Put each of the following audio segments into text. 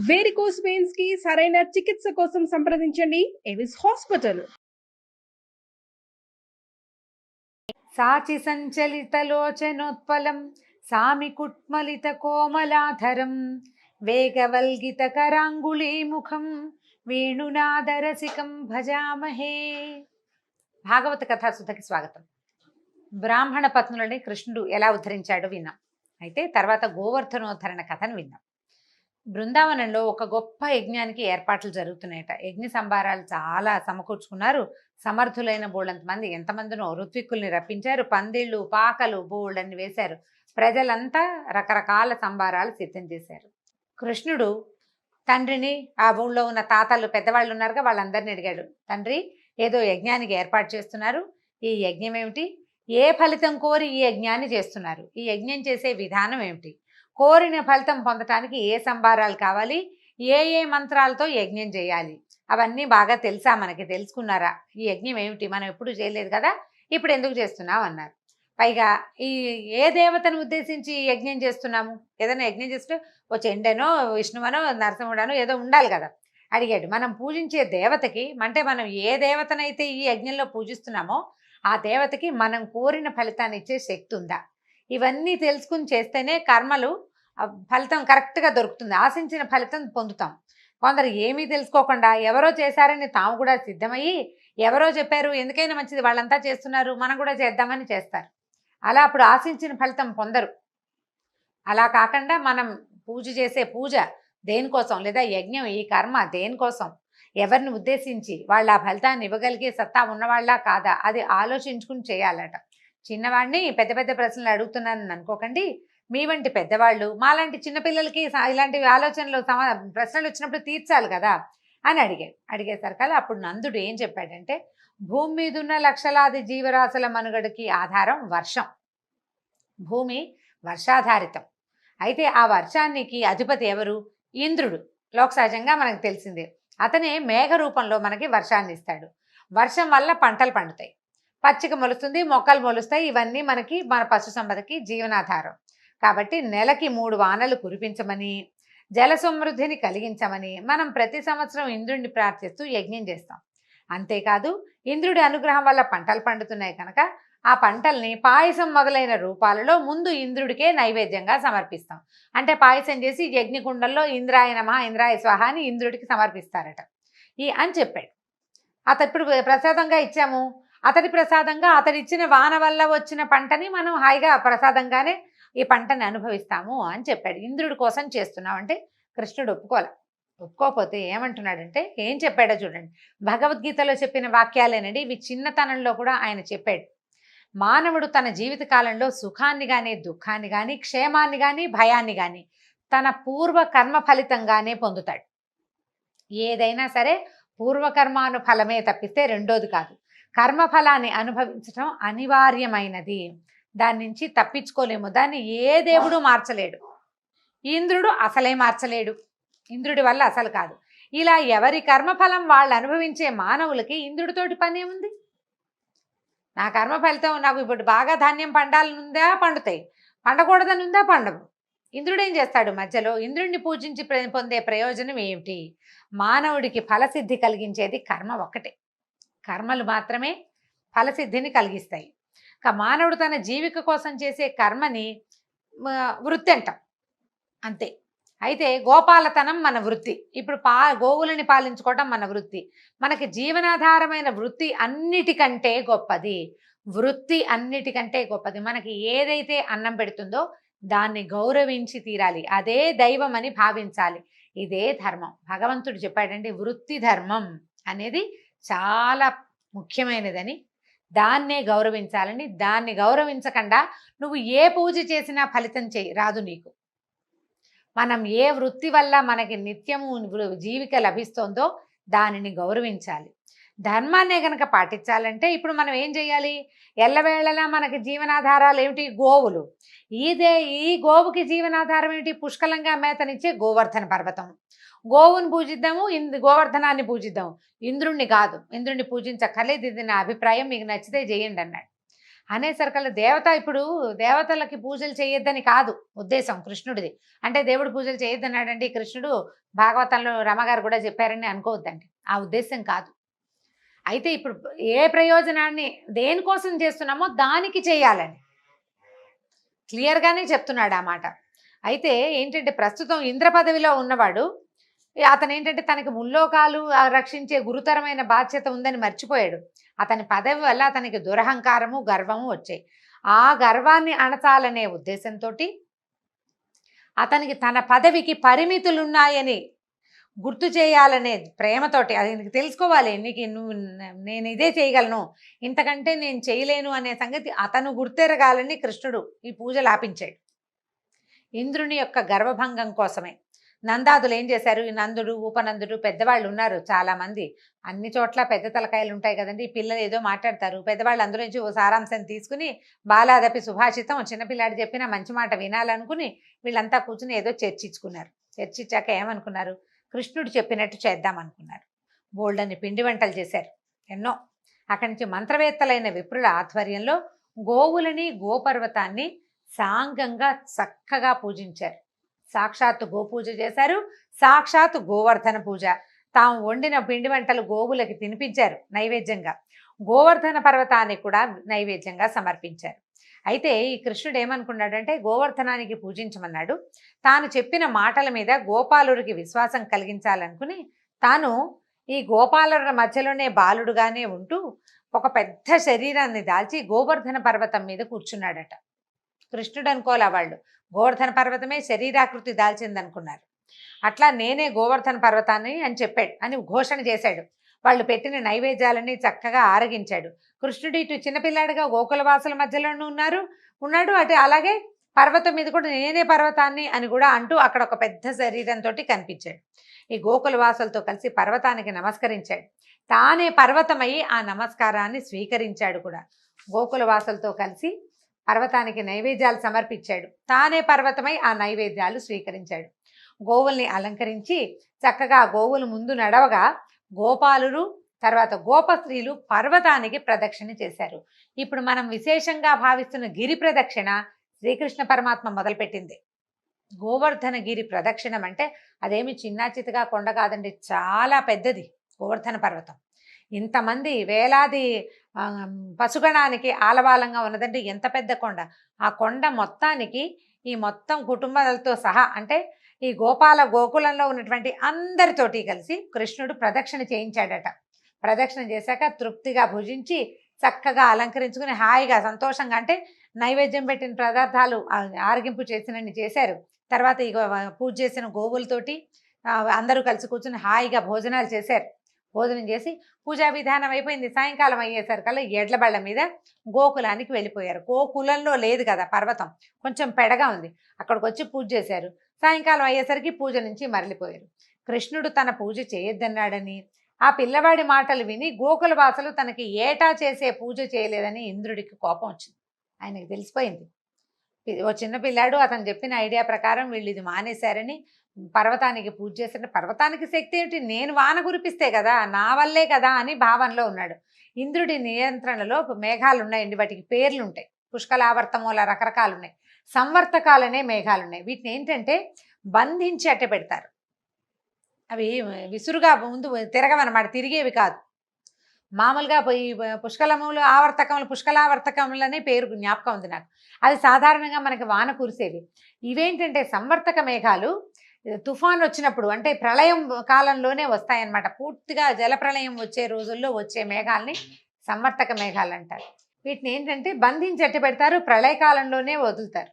Varicose veins కి సరైన చికిత్స కోసం సంప్రదించండి ఎవిస్ హాస్పిటల్. సాచి సంచలితలోచనోత్పలం సామికుట్మలిత కోమలాధరం వేగవల్గిత కరాంగుళీముఖం వేణునాదరసికం భజామహే. భాగవత కథాసుధకి స్వాగతం. బ్రాహ్మణ పత్నులని కృష్ణుడు ఎలా ఉద్ధరించాడో విన్నాం. అయితే తర్వాత గోవర్ధనోద్ధరణ కథను విన్నాం. బృందావనంలో ఒక గొప్ప యజ్ఞానికి ఏర్పాట్లు జరుగుతున్నాయట. యజ్ఞ సంభారాలు చాలా సమకూర్చుకున్నారు. సమర్థులైన బోళ్ళంతమంది, ఎంతమందినో ఋత్విక్కుల్ని రప్పించారు. పందిళ్ళు, పాకలు బోళ్ళన్ని వేశారు. ప్రజలంతా రకరకాల సంభారాలు సిద్ధం చేశారు. కృష్ణుడు తండ్రిని, ఆ ఊళ్ళో ఉన్న తాతలు పెద్దవాళ్ళు ఉన్నారుగా, వాళ్ళందరినీ అడిగాడు. తండ్రి, ఏదో యజ్ఞానికి ఏర్పాటు చేస్తున్నారు, ఈ యజ్ఞం ఏమిటి? ఏ ఫలితం కోరి ఈ యజ్ఞాన్ని చేస్తున్నారు? ఈ యజ్ఞం చేసే విధానం ఏమిటి? కోరిన ఫలితం పొందటానికి ఏ సంభారాలు కావాలి? ఏ ఏ మంత్రాలతో యజ్ఞం చేయాలి? అవన్నీ బాగా తెలుసా? మనకి తెలుసుకున్నారా? ఈ యజ్ఞం ఏమిటి? మనం ఎప్పుడు చేయలేదు కదా, ఇప్పుడు ఎందుకు చేస్తున్నాం అన్నారు. పైగా ఈ ఏ దేవతను ఉద్దేశించి యజ్ఞం చేస్తున్నాము? ఏదైనా యజ్ఞం చేస్తే ఓ చెండనో, విష్ణువనో, నరసింహుడనో ఏదో ఉండాలి కదా. అడిగాడు. మనం పూజించే దేవతకి, అంటే మనం ఏ దేవతనైతే ఈ యజ్ఞంలో పూజిస్తున్నామో ఆ దేవతకి మనం కోరిన ఫలితాన్ని ఇచ్చే శక్తి ఉందా? ఇవన్నీ తెలుసుకుని చేస్తేనే కర్మలు ఫలితం కరెక్ట్గా దొరుకుతుంది, ఆశించిన ఫలితం పొందుతాం. కొందరు ఏమీ తెలుసుకోకుండా ఎవరో చేశారని తాము కూడా సిద్ధమయ్యి, ఎవరో చెప్పారు ఎందుకైనా మంచిది వాళ్ళంతా చేస్తున్నారు మనం కూడా చేద్దామని చేస్తారు. అలా అప్పుడు ఆశించిన ఫలితం పొందరు. అలా కాకుండా మనం పూజ చేసే పూజ దేనికోసం, లేదా యజ్ఞం ఈ కర్మ దేనికోసం, ఎవరిని ఉద్దేశించి వాళ్ళ ఆ ఫలితాన్ని ఇవ్వగలిగే సత్తా ఉన్నవాళ్ళ కాదా, అది ఆలోచించుకుని చేయాలట. చిన్నవాడిని పెద్ద పెద్ద ప్రశ్నలు అడుగుతున్నానని అనుకోకండి. మీ వంటి పెద్దవాళ్ళు మాలాంటి చిన్నపిల్లలకి ఇలాంటి ఆలోచనలు ప్రశ్నలు వచ్చినప్పుడు తీర్చాలి కదా అని అడిగేసరికల్లా అప్పుడు నందుడు ఏం చెప్పాడంటే, భూమి మీద ఉన్న లక్షలాది జీవరాశుల మనుగడకి ఆధారం వర్షం. భూమి వర్షాధారితం. అయితే ఆ వర్షానికి అధిపతి ఎవరు? ఇంద్రుడు. లోక సహజంగా మనకు తెలిసిందే. అతనే మేఘ రూపంలో మనకి వర్షాన్ని ఇస్తాడు. వర్షం వల్ల పంటలు పండుతాయి, పచ్చిక మొలుస్తుంది, మొక్కలు మొలుస్తాయి. ఇవన్నీ మనకి, మన పశు సంపదకి జీవనాధారం. కాబట్టి నెలకి 3 వానలు కురిపించమని, జల సమృద్ధిని కలిగించమని మనం ప్రతి సంవత్సరం ఇంద్రుడిని ప్రార్థిస్తూ యజ్ఞం చేస్తాం. అంతేకాదు, ఇంద్రుడి అనుగ్రహం వల్ల పంటలు పండుతున్నాయి కనుక ఆ పంటల్ని పాయసం మొదలైన రూపాలలో ముందు ఇంద్రుడికే నైవేద్యంగా సమర్పిస్తాం. అంటే పాయసం చేసి యజ్ఞకుండంలో ఇంద్రాయ నమః, ఇంద్రాయ స్వాహ అని ఇంద్రుడికి సమర్పిస్తారట. అని చెప్పాడు. ఇప్పుడు ప్రసాదంగా ఇచ్చాము. అతడి ప్రసాదంగా, అతడిచ్చిన వాన వల్ల వచ్చిన పంటని మనం హాయిగా ప్రసాదంగానే ఈ పంటని అనుభవిస్తాము అని చెప్పాడు. ఇంద్రుడి కోసం చేస్తున్నాం అంటే కృష్ణుడు ఒప్పుకోకపోతే ఏమంటున్నాడంటే, ఏం చెప్పాడో చూడండి. భగవద్గీతలో చెప్పిన వాక్యాలేనండి ఇవి. చిన్నతనంలో కూడా ఆయన చెప్పాడు. మానవుడు తన జీవిత కాలంలో సుఖాన్ని కానీ, దుఃఖాన్ని కానీ, క్షేమాన్ని కానీ, భయాన్ని కానీ తన పూర్వ కర్మ ఫలితంగానే పొందుతాడు. ఏదైనా సరే పూర్వకర్మాను ఫలమే తప్పిస్తే రెండోది కాదు. కర్మఫలాన్ని అనుభవించడం అనివార్యమైనది, దాని నుంచి తప్పించుకోలేము. దాన్ని ఏ దేవుడు మార్చలేడు. ఇంద్రుడు అసలే మార్చలేడు. ఇంద్రుడి వల్ల అసలు కాదు. ఇలా ఎవరి కర్మఫలం వాళ్ళు అనుభవించే మానవులకి ఇంద్రుడితోటి పని ఏముంది? నా కర్మ ఫలితం, నాకు ఇప్పుడు బాగా ధాన్యం పండాలనుందా పండుతాయి, పండకూడదనుందా పండవు. ఇంద్రుడు ఏం చేస్తాడు మధ్యలో? ఇంద్రుడిని పూజించి పొందే ప్రయోజనం ఏమిటి? మానవుడికి ఫలసిద్ధి కలిగించేది కర్మ ఒక్కటే. కర్మలు మాత్రమే ఫలసిద్ధిని కలిగిస్తాయి. మానవుడు తన జీవిక కోసం చేసే కర్మని వృత్తి అంటాం, అంతే. అయితే గోపాలతనం మన వృత్తి. ఇప్పుడు గోవులని పాలించుకోవటం మన వృత్తి. మనకి జీవనాధారమైన వృత్తి అన్నిటికంటే గొప్పది. వృత్తి అన్నిటికంటే గొప్పది. మనకి ఏదైతే అన్నం పెడుతుందో దాన్ని గౌరవించి తీరాలి. అదే దైవం అని భావించాలి. ఇదే ధర్మం. భగవంతుడు చెప్పాడండి, వృత్తి ధర్మం అనేది చాలా ముఖ్యమైనదని, దాన్నే గౌరవించాలని. దాన్ని గౌరవించకుండా నువ్వు ఏ పూజ చేసినా ఫలితం రాదు నీకు. మనం ఏ వృత్తి వల్ల మనకి నిత్యము జీవిక లభిస్తోందో దానిని గౌరవించాలి. ధర్మాన్నే కనుక పాటించాలంటే ఇప్పుడు మనం ఏం చేయాలి? ఎల్లవేళలా మనకి జీవనాధారాలు ఏమిటి? గోవులు. ఈ గోవుకి జీవనాధారం ఏమిటి? పుష్కలంగా మేతనిచ్చే గోవర్ధన పర్వతం. గోవుని పూజిద్దాము, గోవర్ధనాన్ని పూజిద్దాము, ఇంద్రుణ్ణి కాదు. ఇంద్రుణ్ణి పూజించక్కర్లేదు, ఇది నా అభిప్రాయం, మీకు నచ్చితే చేయండి అన్నాడు. అనేసరికల్లా దేవత ఇప్పుడు దేవతలకి పూజలు చేయొద్దని కాదు ఉద్దేశం కృష్ణుడిది. అంటే దేవుడు పూజలు చేయొద్దన్నాడండి కృష్ణుడు, భాగవతంలో రమగారు కూడా చెప్పారని అనుకోవద్దండి. ఆ ఉద్దేశం కాదు. అయితే ఇప్పుడు ఏ ప్రయోజనాన్ని దేనికోసం చేస్తున్నామో దానికి చేయాలని క్లియర్‌గానే చెప్తున్నాడు ఆ మాట. అయితే ఏంటంటే ప్రస్తుతం ఇంద్ర పదవిలో ఉన్నవాడు అతనేంటంటే తనకి ముల్లోకాలు రక్షించే గురుతరమైన బాధ్యత ఉందని మర్చిపోయాడు. అతని పదవి వల్ల అతనికి దురహంకారము, గర్వము వచ్చాయి. ఆ గర్వాన్ని అణచాలనే ఉద్దేశంతోటి అతనికి తన పదవికి పరిమితులున్నాయని గుర్తు చేయాలనే ప్రేమతోటి అది నీకు తెలుసుకోవాలి. నేను ఇదే చేయగలను, ఇంతకంటే నేను చేయలేను అనే సంగతి అతను గుర్తెరగాలని కృష్ణుడు ఈ పూజలు ఆపించాడు. ఇంద్రుని యొక్క గర్వభంగం కోసమే. నందాదులు ఏం చేశారు, ఈ నందుడు, ఉపనందుడు పెద్దవాళ్ళు ఉన్నారు చాలామంది. అన్ని చోట్ల పెద్ద తలకాయలు ఉంటాయి కదండి. ఈ పిల్లలు ఏదో మాట్లాడతారు, పెద్దవాళ్ళు అందులో నుంచి ఓ సారాంశం తీసుకుని బాలాదపి సుభాషితం, చిన్నపిల్లాడు చెప్పిన మంచి మాట వినాలనుకుని వీళ్ళంతా కూర్చుని ఏదో చర్చించుకున్నారు. చర్చించాక ఏమనుకున్నారు, కృష్ణుడు చెప్పినట్టు చేద్దాం అనుకున్నారు. బోల్డన్ని పిండి వంటలు చేశారు ఎన్నో. అక్కడి నుంచి మంత్రవేత్తలైన విప్రుల ఆధ్వర్యంలో గోవులని, గోపర్వతాన్ని సాంగంగా చక్కగా పూజించారు. సాక్షాత్తు గోపూజ చేశారు, సాక్షాత్తు గోవర్ధన పూజ. తాము వండిన పిండి వంటలు గోవులకి తినిపించారు నైవేద్యంగా. గోవర్ధన పర్వతానికి కూడా నైవేద్యంగా సమర్పించారు. అయితే ఈ కృష్ణుడు ఏమనుకున్నాడంటే గోవర్ధనానికి పూజించమన్నాడు. తాను చెప్పిన మాటల మీద గోపాలుడికి విశ్వాసం కలిగించాలనుకుని తాను ఈ గోపాలుల మధ్యలోనే బాలుడుగానే ఉంటూ ఒక పెద్ద శరీరాన్ని దాల్చి గోవర్ధన పర్వతం మీద కూర్చున్నాడట. కృష్ణుడు అనుకోలే వాళ్ళు, గోవర్ధన పర్వతమే శరీరాకృతి దాల్చిందనుకున్నారు. అట్లా నేనే గోవర్ధన పర్వతాన్ని అని చెప్పాడు అని ఘోషణ చేశాడు. వాళ్ళు పెట్టిన నైవేద్యాలన్నీ చక్కగా ఆరగించాడు. కృష్ణుడు ఇటు చిన్నపిల్లాడిగా గోకులవాసుల మధ్యలోనూ ఉన్నాడు, అటు అలాగే పర్వతం మీద కూడా నేనే పర్వతాన్ని అని కూడా అంటూ అక్కడ ఒక పెద్ద శరీరంతో కనిపించాడు. ఈ గోకులవాసులతో కలిసి పర్వతానికి నమస్కరించాడు. తానే పర్వతమై ఆ నమస్కారాన్ని స్వీకరించాడు కూడా. గోకులవాసులతో కలిసి పర్వతానికి నైవేద్యాలు సమర్పించాడు. తానే పర్వతమై ఆ నైవేద్యాలు స్వీకరించాడు. గోవుల్ని అలంకరించి చక్కగా గోవులు ముందు నడవగా గోపాలురు తర్వాత గోపస్త్రీలు పర్వతానికి ప్రదక్షిణ చేశారు. ఇప్పుడు మనం విశేషంగా భావిస్తున్న గిరి ప్రదక్షిణ శ్రీకృష్ణ పరమాత్మ మొదలుపెట్టింది. గోవర్ధన గిరి ప్రదక్షిణం అంటే అదేమి చిన్నా చితగా కొండ కాదండి, చాలా పెద్దది గోవర్ధన పర్వతం. ఇంతమంది వేలాది పశుగణానికి ఆలవాలంగా ఉన్నదంటే ఎంత పెద్ద కొండ. ఆ కొండ మొత్తానికి ఈ మొత్తం కుటుంబాలతో సహా అంటే ఈ గోకులంలో ఉన్నటువంటి అందరితోటి కలిసి కృష్ణుడు ప్రదక్షిణ చేయించాడట. ప్రదక్షిణ చేశాక తృప్తిగా భుజించి చక్కగా అలంకరించుకుని హాయిగా సంతోషంగా అంటే నైవేద్యం పెట్టిన పదార్థాలు ఆరగింపు చేసినన్ని చేశారు. తర్వాత ఇక పూజ చేసిన గోవులతోటి అందరూ కలిసి కూర్చుని హాయిగా భోజనాలు చేశారు. భోజనం చేసి పూజా విధానం అయిపోయింది. సాయంకాలం అయ్యేసరికల్లా ఎడ్ల బళ్ళ మీద గోకులానికి వెళ్ళిపోయారు. గోకులంలో లేదు కదా పర్వతం, కొంచెం పెడగా ఉంది, అక్కడికి వచ్చి పూజ చేశారు. సాయంకాలం అయ్యేసరికి పూజ నుంచి మరలిపోయారు. కృష్ణుడు తన పూజ చేయొద్దన్నాడని ఆ పిల్లవాడి మాటలు విని గోకులవాసులు తనకి ఏటా చేసే పూజ చేయలేదని ఇంద్రుడికి కోపం వచ్చింది. ఆయనకి తెలిసిపోయింది ఓ చిన్న పిల్లాడు అతను చెప్పిన ఐడియా ప్రకారం వీళ్ళు ఇది మానేశారని. పర్వతానికి పూజ చేసిన పర్వతానికి శక్తి ఏమిటి, నేను వాన కురిపిస్తే కదా, నా వల్లే కదా అని భావనలో ఉన్నాడు. ఇంద్రుడి నియంత్రణలో మేఘాలు ఉన్నాయండి, వాటికి పేర్లు ఉంటాయి. పుష్కలావర్తమూల రకరకాలు ఉన్నాయి. సంవర్తకాలనే మేఘాలు ఉన్నాయి. వీటిని ఏంటంటే బంధించి అట్టే పెడతారు. అవి విసురుగా ముందు తిరగవన్నమాట, తిరిగేవి కాదు. మామూలుగా పోయి పుష్కలావర్తకములనే పేరు జ్ఞాపకం ఉంది నాకు. అది సాధారణంగా మనకి వాన కురిసేవి. ఇవేంటంటే సంవర్తక మేఘాలు తుఫాన్ వచ్చినప్పుడు అంటే ప్రళయం కాలంలోనే వస్తాయన్నమాట. పూర్తిగా జలప్రళయం వచ్చే రోజుల్లో వచ్చే మేఘాలని సంవర్తక మేఘాలు అంటారు. వీటిని ఏంటంటే బంధించట్టి పెడతారు, ప్రళయకాలంలోనే వదులుతారు.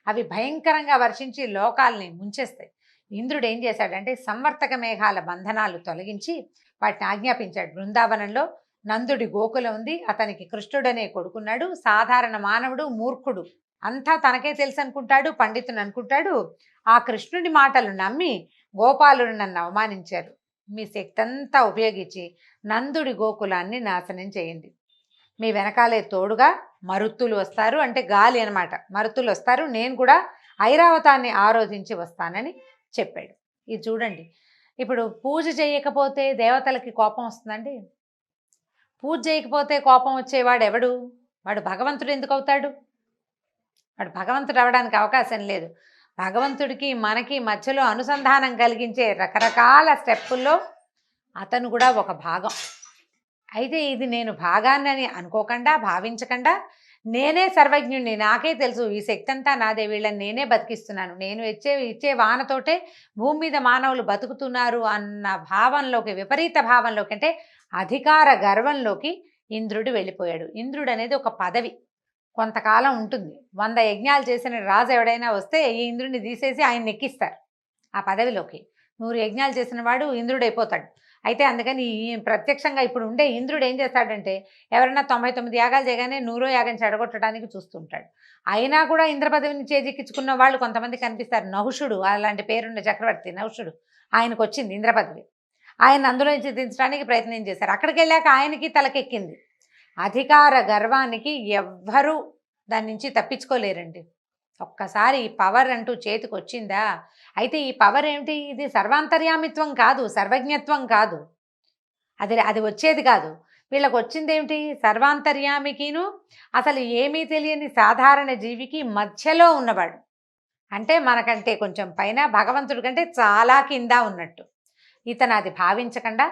అవి భయంకరంగా వర్షించి లోకాలని ముంచేస్తాయి. ఇంద్రుడు ఏం చేశాడంటే సంవర్తక మేఘాల బంధనాలు తొలగించి వాటిని ఆజ్ఞాపించాడు. బృందావనంలో నందుడి గోకులం ఉంది, అతనికి కృష్ణుడనే కొడుకున్నాడు. సాధారణ మానవుడు, మూర్ఖుడు, అంతా తనకే తెలుసు అనుకుంటాడు, పండితుని అనుకుంటాడు. ఆ కృష్ణుడి మాటలు నమ్మి గోపాలుడు నన్ను అవమానించారు. మీ శక్తి అంతా ఉపయోగించి నందుడి గోకులాన్ని నాశనం చేయండి. మీ వెనకాలే తోడుగా మరుత్తులు వస్తారు, అంటే గాలి అనమాట, మరుత్తులు వస్తారు. నేను కూడా ఐరావతాన్ని ఆరోధించి వస్తానని చెప్పాడు. ఇది చూడండి, ఇప్పుడు పూజ చేయకపోతే దేవతలకి కోపం వస్తుందండి. పూజ చేయకపోతే కోపం వచ్చేవాడు ఎవడు? వాడు భగవంతుడు ఎందుకు అవుతాడు? వాడు భగవంతుడు అవ్వడానికి అవకాశం లేదు. భగవంతుడికి మనకి మధ్యలో అనుసంధానం కలిగించే రకరకాల స్టెప్పుల్లో అతను కూడా ఒక భాగం. అయితే ఇది నేను భాగాన్ని అనుకోకుండా, భావించకుండా నేనే సర్వజ్ఞుణ్ణి, నాకే తెలుసు, ఈ శక్తి అంతా నాదే, వీళ్ళని నేనే బతికిస్తున్నాను, నేను ఇచ్చే వానతోటే భూమి మీద మానవులు బతుకుతున్నారు అన్న భావంలోకి, విపరీత భావంలోకి, అంటే అధికార గర్వంలోకి ఇంద్రుడు వెళ్ళిపోయాడు. ఇంద్రుడు అనేది ఒక పదవి, కొంతకాలం ఉంటుంది. 100 యజ్ఞాలు చేసిన రాజు ఎవడైనా వస్తే ఈ ఇంద్రుడిని తీసేసి ఆయన ఎక్కిస్తారు ఆ పదవిలోకి. 100 యజ్ఞాలు చేసిన వాడు ఇంద్రుడు అయిపోతాడు. అయితే అందుకని ఈ ప్రత్యక్షంగా ఇప్పుడు ఉండే ఇంద్రుడు ఏం చేస్తాడంటే, ఎవరైనా 99 యాగాలు చేయగానే 100వ యాగం చెడగొట్టడానికి చూస్తుంటాడు. అయినా కూడా ఇంద్ర పదవిని చేజిక్కించుకున్న వాళ్ళు కొంతమంది కనిపిస్తారు. నహుషుడు అలాంటి పేరున్న చక్రవర్తి నహుషుడు, ఆయనకు వచ్చింది ఇంద్ర పదవి. ఆయన అందులో నుంచి దించడానికి ప్రయత్నం చేశారు. అక్కడికి వెళ్ళాక ఆయనకి తలకెక్కింది. అధికార గర్వానికి ఎవ్వరూ దాని నుంచి తప్పించుకోలేరండి. ఒక్కసారి ఈ పవర్ అంటూ చేతికి వచ్చిందా, అయితే ఈ పవర్ ఏమిటి? ఇది సర్వాంతర్యామిత్వం కాదు, సర్వజ్ఞత్వం కాదు, అది వచ్చేది కాదు. వీళ్ళకి వచ్చింది ఏమిటి? సర్వాంతర్యామికిను అసలు ఏమీ తెలియని సాధారణ జీవికి మధ్యలో ఉన్నవాడు. అంటే మనకంటే కొంచెం పైన, భగవంతుడి కంటే చాలా కింద ఉన్నట్టు. ఇతను అది భావించకుండా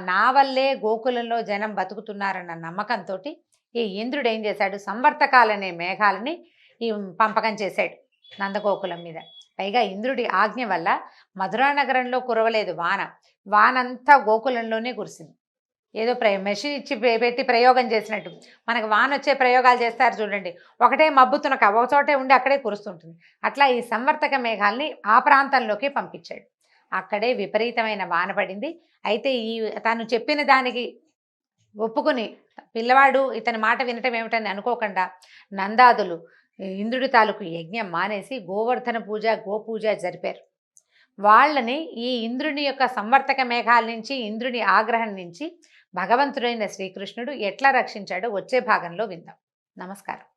నా వల్లే గోకులంలో జనం బతుకుతున్నారన్న నమ్మకంతో ఈ ఇంద్రుడు ఏం చేశాడు? సంవర్తకాలనే మేఘాలని ఈ పంపకం చేశాడు నందగోకులం మీద. పైగా ఇంద్రుడి ఆజ్ఞ వల్ల మధురా నగరంలో కురవలేదు వానంతా గోకులంలోనే కురిసింది. ఏదో మెషిన్ ఇచ్చి పెట్టి ప్రయోగం చేసినట్టు. మనకు వాన వచ్చే ప్రయోగాలు చేస్తారు చూడండి, ఒకటే మబ్బుతునక ఒక చోటే ఉండి అక్కడే కురుస్తుంటుంది. అట్లా ఈ సంవర్తక మేఘాలని ఆ ప్రాంతంలోకి పంపించాడు. అక్కడే విపరీతమైన వాన పడింది. అయితే తను చెప్పిన దానికి ఒప్పుకుని పిల్లవాడు ఇతని మాట వినటం ఏమిటని అనుకోకుండా నందాదులు ఇంద్రుడి తాలూకు యజ్ఞం మానేసి గోవర్ధన పూజ, గోపూజ జరిపారు. వాళ్ళని ఈ ఇంద్రుని యొక్క సంవర్తక మేఘాల నుంచి, ఇంద్రుని ఆగ్రహం నుంచి భగవంతుడైన శ్రీకృష్ణుడు ఎట్లా రక్షించాడో వచ్చే భాగంలో విందాం. నమస్కారం.